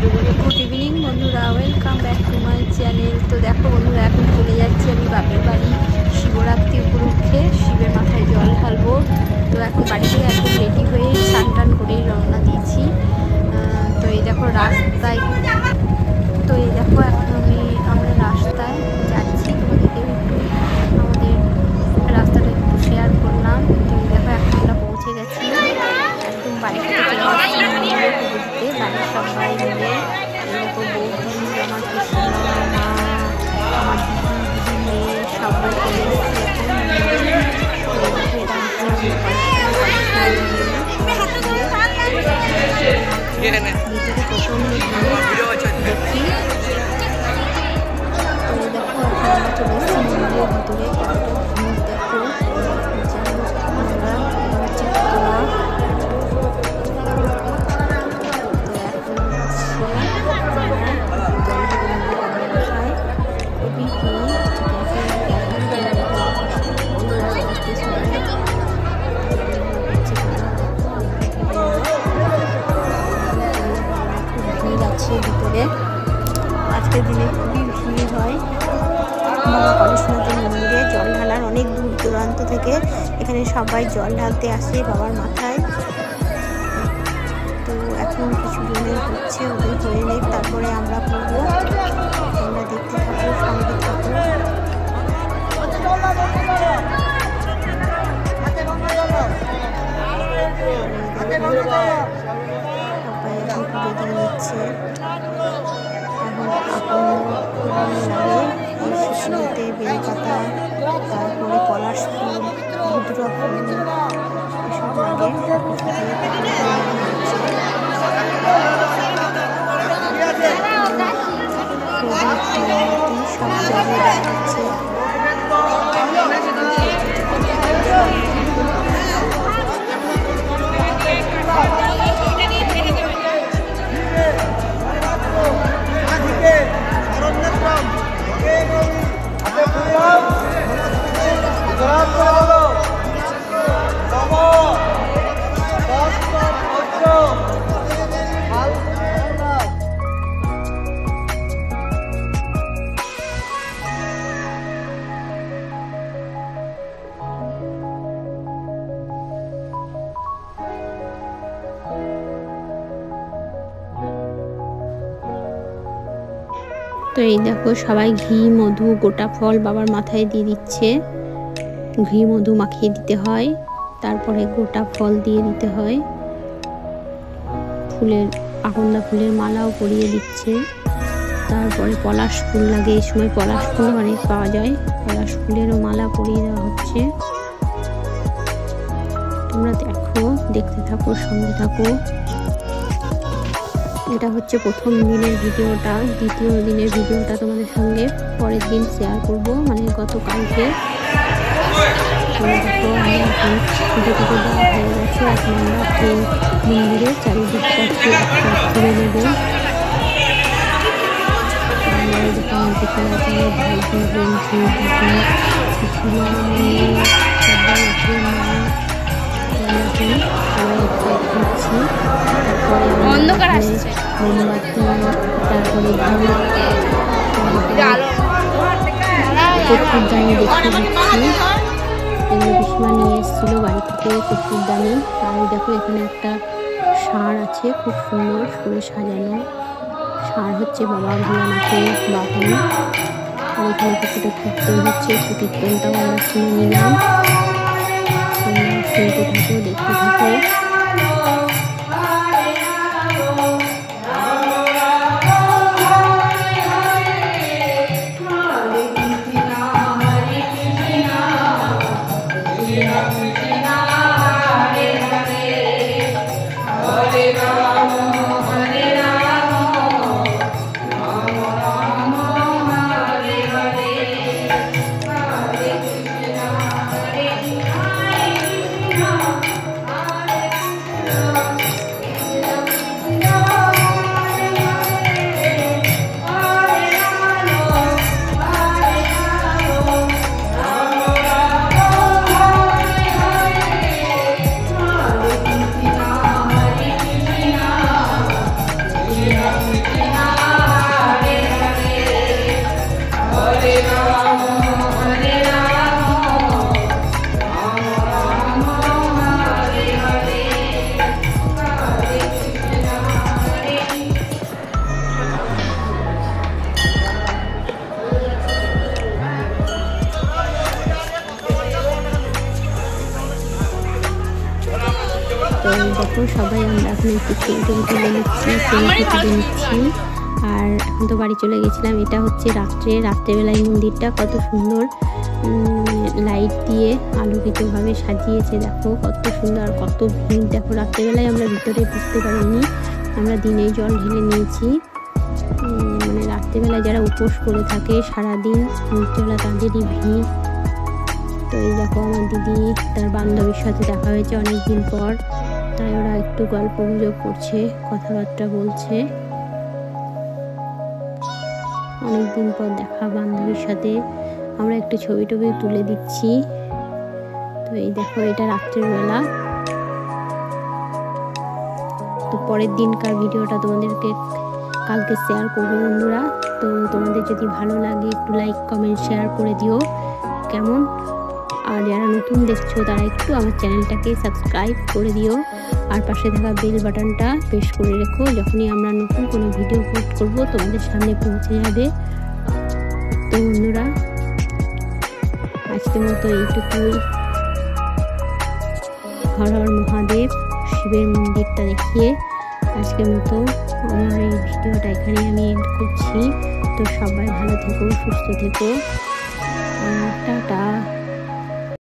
Good evening बंधुरा welcome back to my channel. तो देखो बंधुरा এখন চলে যাচ্ছি আমি বাপের বাড়ি শিবরাত্রি উপলক্ষে শিবের মাথায় জল ঢালবো। তো এখন বাড়ি থেকে একদম রেডি হয়ে স্নান টান করে রওনা দিয়েছি। তো এই দেখো রাস্তায়, তো এই দেখো এখন আমরা রাস্তায় যাচ্ছি, তোমাদেরকে একটু আমাদের রাস্তাটা একটু শেয়ার করলাম। তো এই দেখো এখন আমরা পৌঁছে গেছি একদম বাড়ি থেকে চলে আসছি বুঝতে বাড়ির সবাই মিলে। এরকম বৌদি, আমার পিসিমা, মা, আমার দিদি মেয়ে সবাই চলে এসেছি এখন। ভিতরে প্রচন্ড দেখি। তো দেখো এখন আমরা চলে এসেছি মন্দিরের ভিতরে। দেখো আমরা হচ্ছে তোলা। ভিতরে আজকের দিনে খুবই ভিড় হয় বাবা পরশুনাথের মন্দিরে জল ঢালার। অনেক দূর দূরান্ত থেকে এখানে সবাই জল ঢালতে আসে বাবার মাথায়। তো এখন কিছু জনের হচ্ছে, ওদের হয়ে নেই, তারপরে আমরা করবো। আমরা দেখতে থাকবো, সঙ্গে থাকবো। সবাই এখন পুজো দিয়ে নিচ্ছে। এখন লাগে এই শিশুতে বেলপাতা, তারপরে পলাশ ফুল, ধুতরা ফুল এসব লাগে। সব জায়গায় যাচ্ছে। তো এই দেখো সবাই ঘি, মধু, গোটা ফল বাবার মাথায় দিয়ে দিচ্ছে। ঘি মধু মাখিয়ে দিতে হয়, তারপরে গোটা ফল দিয়ে দিতে হয়। ফুলের আকন্দা ফুলের মালাও পরিয়ে দিচ্ছে। তারপরে পলাশ ফুল লাগে, এই সময় পলাশ ফুল অনেক পাওয়া যায়, পলাশ ফুলেরও মালা পরিয়ে দেওয়া হচ্ছে। তোমরা দেখো, দেখতে থাকো, সঙ্গে থাকো। এটা হচ্ছে প্রথম দিনের ভিডিওটা। দ্বিতীয় দিনের ভিডিওটা তোমাদের সঙ্গে পরের দিন শেয়ার করব, মানে গতকালকে। দেখো আমরা এখন পুজো টুজো দেওয়া হয়ে গেছে। এখন আমরা এই মন্দিরের চারিদিকটা একটু ঘুরে নেব। ভাইজি, বন্ধু, দিদি, শিশুমা, মেয়ে সবাই আছে, মা, ঘুরছি। তারপরে মোমবাতি, তারপরে কর্পূরদানি দেখতে দিচ্ছি। এগুলো পিসিমা নিয়ে এসেছিলো বাড়ি থেকে কর্পূরদানি। আর দেখো এখানে একটা ষাঁড় আছে, খুব সুন্দর করে সাজানো। ষাঁড় হচ্ছে বাবা ভোলানাথের বাহন। আর এখানে কিছুটা কীর্তন হচ্ছে, সেই কীর্তনটাও আমরা শুনে নিলাম। তোমরা শুনতে থাকো, দেখতে থাকো। দেখো সবাই আমরা এখন একটু ছবি তুলে নিচ্ছি, সেলফি তুলে নিচ্ছি। আর এখন তো বাড়ি চলে গেছিলাম। এটা হচ্ছে রাত্রেবেলায় মন্দিরটা কত সুন্দর লাইট দিয়ে আলোকিতভাবে সাজিয়েছে। দেখো কত সুন্দর, কত ভিড়। দেখো রাত্রেবেলায় আমরা ভিতরে ঢুকতে পারিনি, আমরা দিনেই জল ঢেলে নিয়েছি। মানে রাত্রেবেলায় যারা উপোস করে থাকে সারাদিন নির্জলা তাদেরই ভিড়। তো এই দেখো আমার দিদি তার বান্ধবীর সাথে দেখা হয়েছে অনেকদিন পর, তাই ওরা একটু গল্প গুজব করছে, কথাবার্তা বলছে। অনেকদিন পর দেখা বান্ধবীর সাথে, আমরা একটু ছবি টবি তুলে দিচ্ছি। তো এই দেখো এটা রাত্রের বেলা। তো পরের দিনকার ভিডিওটা তোমাদেরকে কালকে শেয়ার করবো বন্ধুরা। তো তোমাদের যদি ভালো লাগে একটু লাইক কমেন্ট শেয়ার করে দিও কেমন। আর যারা নতুন দেখছো তারা একটু আমার চ্যানেলটাকে সাবস্ক্রাইব করে দিও, আর পাশে থাকা বেল বাটনটা প্রেস করে রেখো। যখনই আমরা নতুন কোনো ভিডিও পোস্ট করব তোমাদের সামনে পৌঁছে যাবে। তো বন্ধুরা আজকের মতো এইটুকুই। হর হর মহাদেব, শিবের মন্দিরটা দেখিয়ে আজকের মতো আমার এই ভিডিওটা এখানে আমি এন্ড করছি। তো সবাই ভালো থেকো, সুস্থ থেকো।